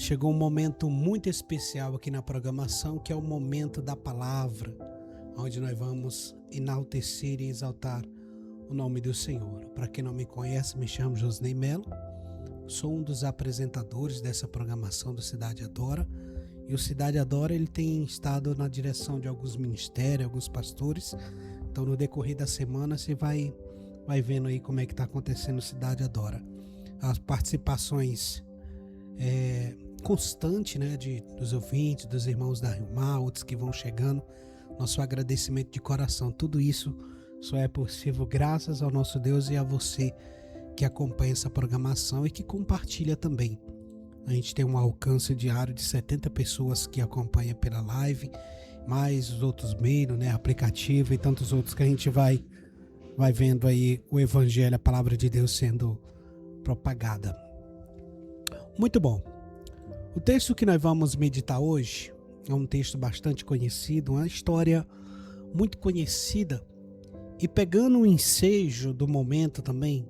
Chegou um momento muito especial aqui na programação, que é o momento da palavra, onde nós vamos enaltecer e exaltar o nome do Senhor. Para quem não me conhece, me chamo Josnei Melo, sou um dos apresentadores dessa programação do Cidade Adora, e o Cidade Adora ele tem estado na direção de alguns ministérios, alguns pastores. Então no decorrer da semana você vai vendo aí como é que está acontecendo o Cidade Adora. As participações constante, né, dos ouvintes, dos irmãos da Rio Mar, outros que vão chegando, nosso agradecimento de coração. Tudo isso só é possível graças ao nosso Deus e a você que acompanha essa programação e que compartilha também. A gente tem um alcance diário de 70 pessoas que acompanham pela live, mais os outros meios, né, aplicativo e tantos outros que a gente vai vendo aí o evangelho, a palavra de Deus sendo propagada. Muito bom. O texto que nós vamos meditar hoje é um texto bastante conhecido, uma história muito conhecida, e pegando o ensejo do momento também,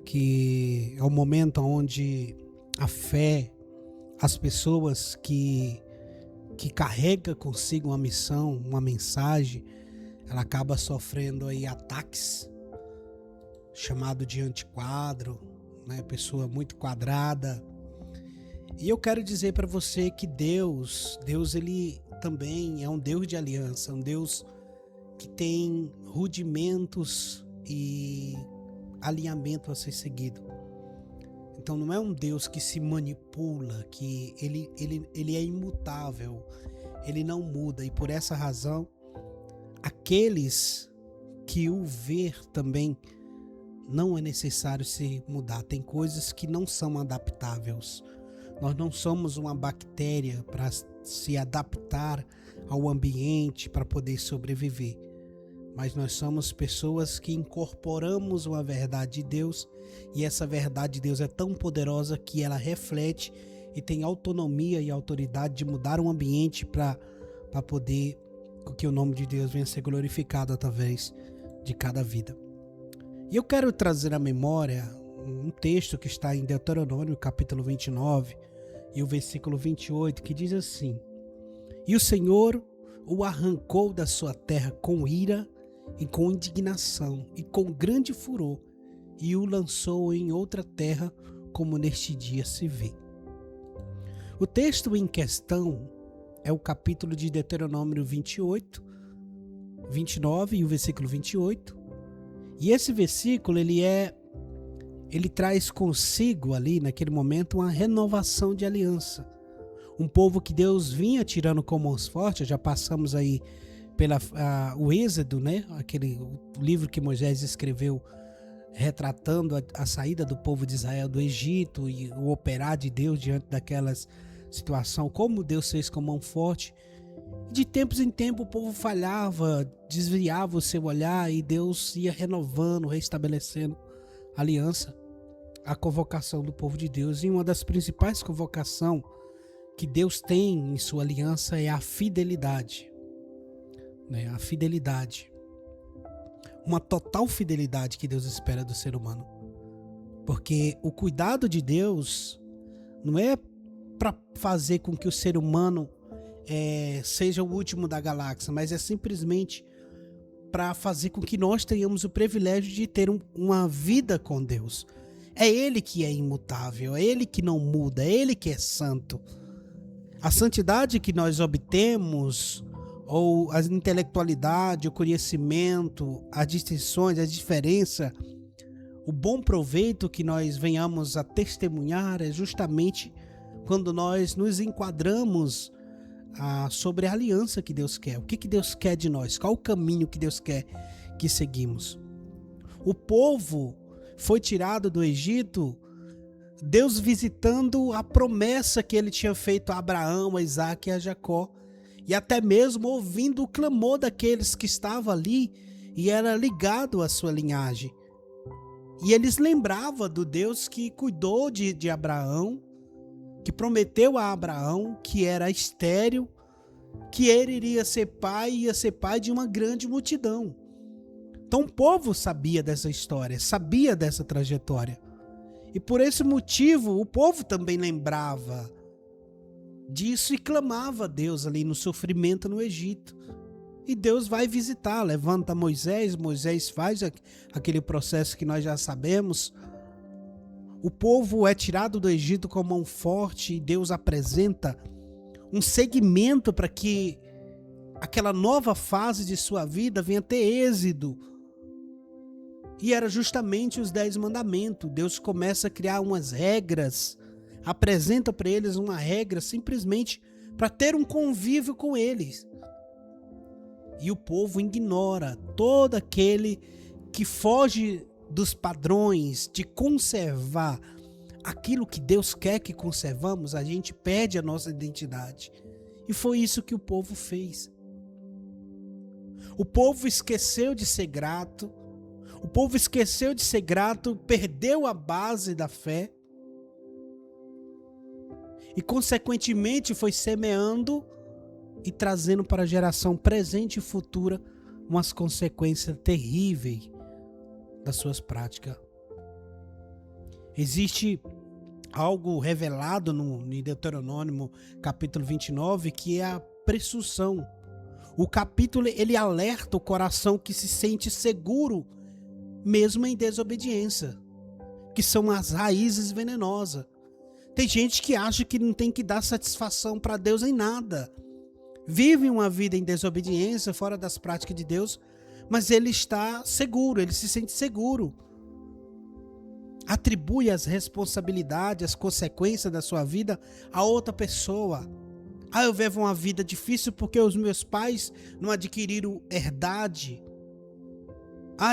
que é o momento onde a fé, as pessoas que carregam consigo uma missão, uma mensagem, ela acaba sofrendo aí ataques, chamado de antiquadro, né? Pessoa muito quadrada. E eu quero dizer para você que Deus ele também é um Deus de aliança, um Deus que tem rudimentos e alinhamento a ser seguido. Então não é um Deus que se manipula, que ele é imutável, ele não muda, e por essa razão aqueles que o ver também não é necessário se mudar. Tem coisas que não são adaptáveis. Nós não somos uma bactéria para se adaptar ao ambiente para poder sobreviver. Mas nós somos pessoas que incorporamos uma verdade de Deus, e essa verdade de Deus é tão poderosa que ela reflete e tem autonomia e autoridade de mudar um ambiente para poder que o nome de Deus venha ser glorificado através de cada vida. E eu quero trazer à memória um texto que está em Deuteronômio, capítulo 29, e o versículo 28, que diz assim: E o Senhor o arrancou da sua terra com ira e com indignação e com grande furor, e o lançou em outra terra, como neste dia se vê. O texto em questão é o capítulo de Deuteronômio 28, 29 e o versículo 28. E esse versículo ele traz consigo ali naquele momento uma renovação de aliança. Um povo que Deus vinha tirando com mãos fortes. Já passamos aí o Êxodo, né? O livro que Moisés escreveu retratando a saída do povo de Israel do Egito e o operar de Deus diante daquelas situação, como Deus fez com mão forte. De tempos em tempos o povo falhava, desviava o seu olhar, e Deus ia renovando, restabelecendo a aliança, a convocação do povo de Deus. E uma das principais convocações que Deus tem em sua aliança é a fidelidade, né? A fidelidade, uma total fidelidade que Deus espera do ser humano, porque o cuidado de Deus não é para fazer com que o ser humano seja o último da galáxia, mas é simplesmente para fazer com que nós tenhamos o privilégio de ter uma vida com Deus. É Ele que é imutável, é Ele que não muda, é Ele que é santo. A santidade que nós obtemos, ou a intelectualidade, o conhecimento, as distinções, a diferença, o bom proveito que nós venhamos a testemunhar é justamente quando nós nos enquadramos sobre a aliança que Deus quer. O que Deus quer de nós? Qual o caminho que Deus quer que seguimos? O povo foi tirado do Egito, Deus visitando a promessa que ele tinha feito a Abraão, a Isaac e a Jacó, e até mesmo ouvindo o clamor daqueles que estavam ali e era ligado à sua linhagem. E eles lembravam do Deus que cuidou de Abraão, que prometeu a Abraão que era estéril, que ele iria ser pai e ia ser pai de uma grande multidão. Então o povo sabia dessa história, sabia dessa trajetória. E por esse motivo o povo também lembrava disso e clamava a Deus ali no sofrimento no Egito. E Deus vai visitar, levanta Moisés, Moisés faz aquele processo que nós já sabemos. O povo é tirado do Egito com mão forte e Deus apresenta um segmento para que aquela nova fase de sua vida venha ter êxito. E era justamente os 10 mandamentos. Deus começa a criar umas regras, apresenta para eles uma regra simplesmente para ter um convívio com eles. E o povo ignora todo aquele que foge dos padrões de conservar aquilo que Deus quer que conservamos. A gente perde a nossa identidade. E foi isso que o povo fez. O povo esqueceu de ser grato. O povo esqueceu de ser grato, perdeu a base da fé. E consequentemente foi semeando e trazendo para a geração presente e futura umas consequências terríveis das suas práticas. Existe algo revelado no Deuteronômio capítulo 29, que é a presunção. O capítulo ele alerta o coração que se sente seguro mesmo em desobediência, que são as raízes venenosas. Tem gente que acha que não tem que dar satisfação para Deus em nada. Vive uma vida em desobediência, fora das práticas de Deus, mas ele está seguro, ele se sente seguro. Atribui as responsabilidades, as consequências da sua vida a outra pessoa. Eu vivo uma vida difícil porque os meus pais não adquiriram herdade.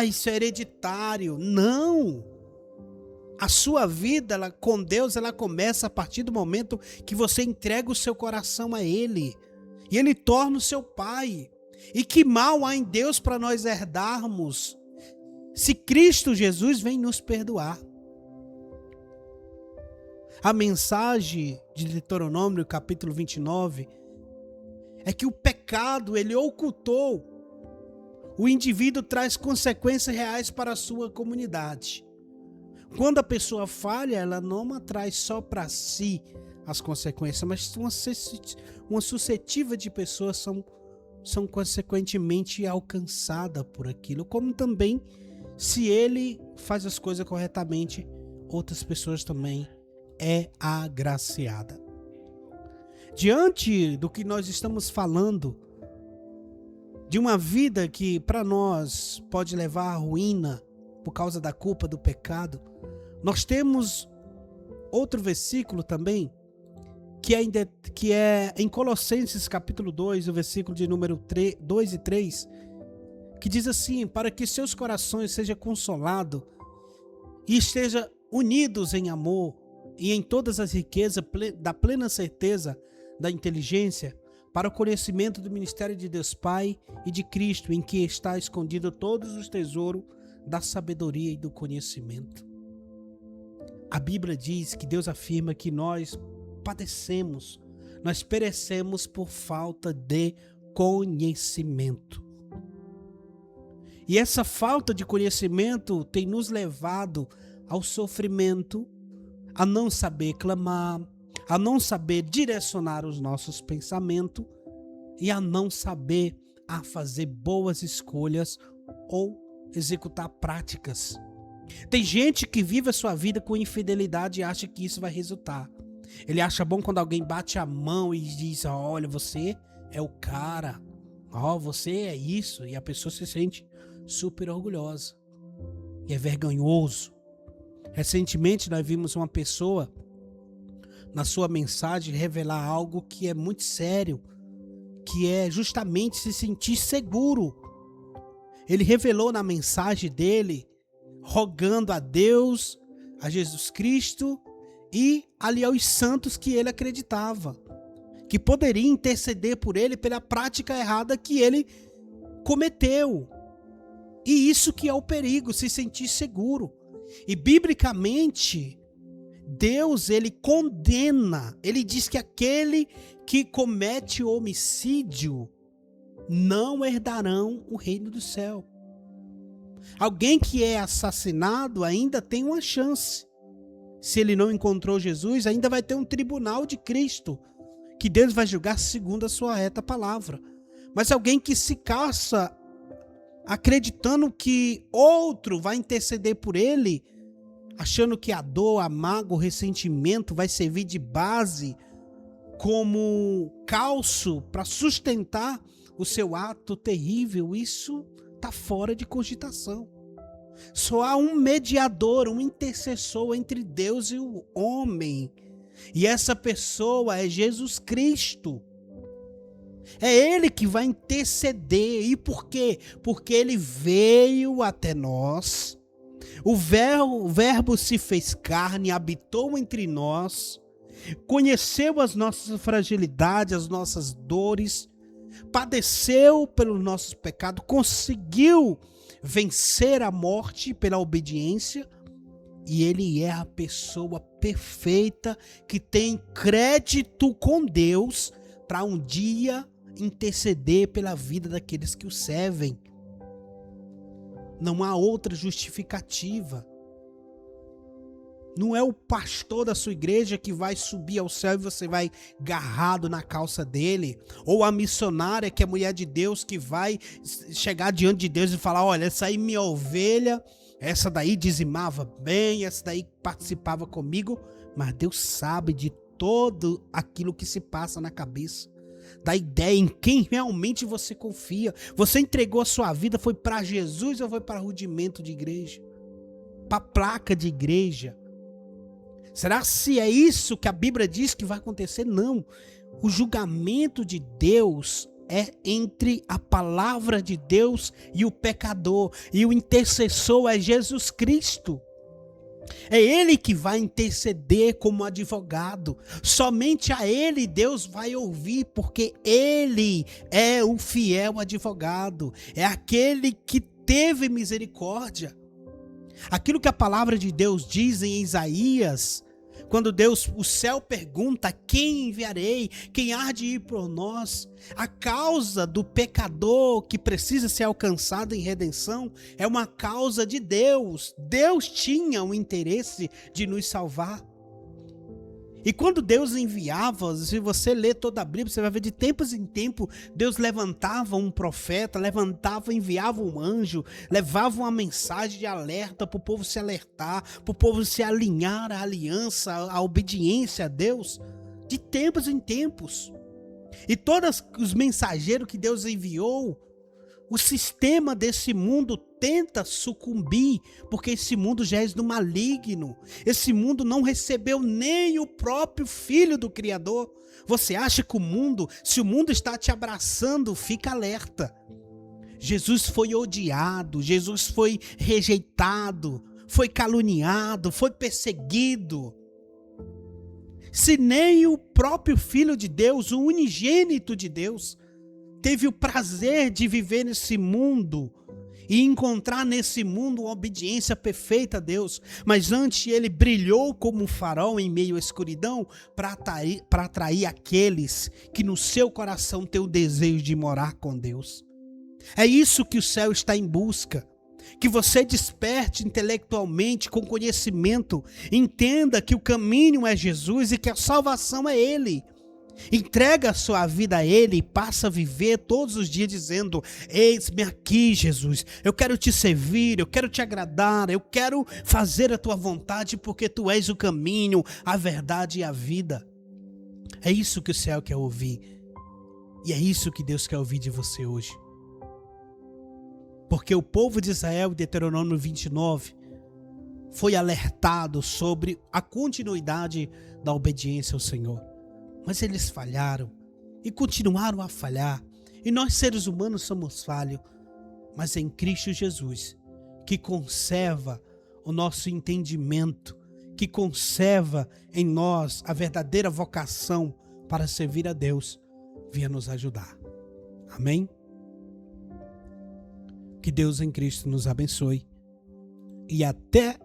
Isso é hereditário. Não! A sua vida com Deus, ela começa a partir do momento que você entrega o seu coração a Ele. E Ele torna o seu pai. E que mal há em Deus para nós herdarmos, se Cristo Jesus vem nos perdoar. A mensagem de Deuteronômio, capítulo 29, é que o pecado, ele ocultou. O indivíduo traz consequências reais para a sua comunidade. Quando a pessoa falha, ela não traz só para si as consequências, mas uma suscetível de pessoas são consequentemente alcançadas por aquilo. Como também, se ele faz as coisas corretamente, outras pessoas também é agraciada. Diante do que nós estamos falando, de uma vida que para nós pode levar à ruína por causa da culpa do pecado, nós temos outro versículo também, que é em Colossenses capítulo 2, o versículo de número 2 e 3, que diz assim: para que seus corações sejam consolados e estejam unidos em amor e em todas as riquezas da plena certeza da inteligência, para o conhecimento do ministério de Deus Pai e de Cristo, em que está escondido todos os tesouros da sabedoria e do conhecimento. A Bíblia diz que Deus afirma que nós padecemos, nós perecemos por falta de conhecimento. E essa falta de conhecimento tem nos levado ao sofrimento, a não saber clamar, a não saber direcionar os nossos pensamentos e a não saber fazer boas escolhas ou executar práticas. Tem gente que vive a sua vida com infidelidade e acha que isso vai resultar. Ele acha bom quando alguém bate a mão e diz: olha, você é o cara, você é isso, e a pessoa se sente super orgulhosa e é vergonhoso. Recentemente nós vimos uma pessoa na sua mensagem revelar algo que é muito sério, que é justamente se sentir seguro. Ele revelou na mensagem dele, rogando a Deus, a Jesus Cristo e ali aos santos que ele acreditava, que poderia interceder por ele pela prática errada que ele cometeu. E isso que é o perigo, se sentir seguro. E biblicamente, Deus, ele condena, ele diz que aquele que comete homicídio não herdarão o reino do céu. Alguém que é assassinado ainda tem uma chance. Se ele não encontrou Jesus, ainda vai ter um tribunal de Cristo, que Deus vai julgar segundo a sua reta palavra. Mas alguém que se caça acreditando que outro vai interceder por ele, achando que a dor, a mágoa, o ressentimento vai servir de base como calço para sustentar o seu ato terrível, isso está fora de cogitação. Só há um mediador, um intercessor entre Deus e o homem. E essa pessoa é Jesus Cristo. É Ele que vai interceder. E por quê? Porque Ele veio até nós. O verbo se fez carne, habitou entre nós, conheceu as nossas fragilidades, as nossas dores, padeceu pelos nossos pecados, conseguiu vencer a morte pela obediência, e Ele é a pessoa perfeita que tem crédito com Deus para um dia interceder pela vida daqueles que o servem. Não há outra justificativa. Não é o pastor da sua igreja que vai subir ao céu e você vai agarrado na calça dele. Ou a missionária, que é mulher de Deus, que vai chegar diante de Deus e falar: olha, essa aí minha ovelha, essa daí dizimava bem, essa daí participava comigo. Mas Deus sabe de todo aquilo que se passa na cabeça. Da ideia em quem realmente você confia. Você entregou a sua vida, foi para Jesus ou foi para rudimento de igreja? Para placa de igreja? Será se é isso que a Bíblia diz que vai acontecer? Não. O julgamento de Deus é entre a palavra de Deus e o pecador. E o intercessor é Jesus Cristo. É Ele que vai interceder como advogado. Somente a Ele Deus vai ouvir, porque Ele é o fiel advogado. É aquele que teve misericórdia. Aquilo que a palavra de Deus diz em Isaías, quando o céu pergunta: quem enviarei? Quem há de ir por nós? A causa do pecador que precisa ser alcançado em redenção é uma causa de Deus. Deus tinha o interesse de nos salvar. E quando Deus enviava, se você ler toda a Bíblia, você vai ver de tempos em tempo, Deus levantava um profeta, enviava um anjo, levava uma mensagem de alerta para o povo se alertar, para o povo se alinhar à aliança, à obediência a Deus, de tempos em tempos. E todos os mensageiros que Deus enviou, o sistema desse mundo tenta sucumbir, porque esse mundo já é do maligno. Esse mundo não recebeu nem o próprio Filho do Criador. Você acha que se o mundo está te abraçando, fica alerta. Jesus foi odiado, Jesus foi rejeitado, foi caluniado, foi perseguido. Se nem o próprio Filho de Deus, o unigênito de Deus, teve o prazer de viver nesse mundo e encontrar nesse mundo uma obediência perfeita a Deus, mas antes ele brilhou como um farol em meio à escuridão para atrair aqueles que no seu coração têm o desejo de morar com Deus. É isso que o céu está em busca. Que você desperte intelectualmente, com conhecimento, entenda que o caminho é Jesus e que a salvação é Ele. Entrega a sua vida a Ele e passa a viver todos os dias dizendo: eis-me aqui, Jesus, eu quero te servir, eu quero te agradar, eu quero fazer a tua vontade, porque tu és o caminho, a verdade e a vida. É isso que o céu quer ouvir, e é isso que Deus quer ouvir de você hoje. Porque o povo de Israel, em Deuteronômio 29, foi alertado sobre a continuidade da obediência ao Senhor. Mas eles falharam e continuaram a falhar. E nós, seres humanos, somos falhos. Mas em Cristo Jesus, que conserva o nosso entendimento, que conserva em nós a verdadeira vocação para servir a Deus, venha nos ajudar. Amém? Que Deus em Cristo nos abençoe. E até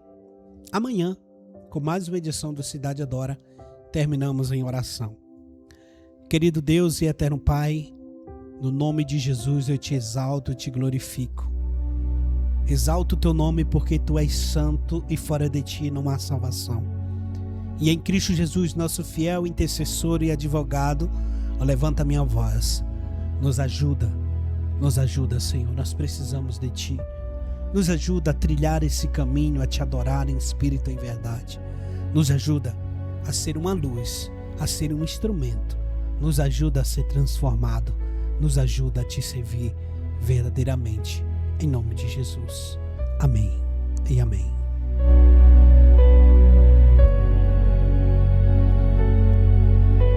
amanhã, com mais uma edição do Cidade Adora, terminamos em oração. Querido Deus e eterno Pai, no nome de Jesus eu te exalto e te glorifico. Exalto o teu nome porque tu és santo e fora de ti não há salvação. E em Cristo Jesus, nosso fiel intercessor e advogado, Levanta a minha voz. Nos ajuda, Senhor. Nós precisamos de Ti. Nos ajuda a trilhar esse caminho, a Te adorar em espírito e em verdade. Nos ajuda a ser uma luz, a ser um instrumento. Nos ajuda a ser transformado. Nos ajuda a Te servir verdadeiramente. Em nome de Jesus. Amém e amém.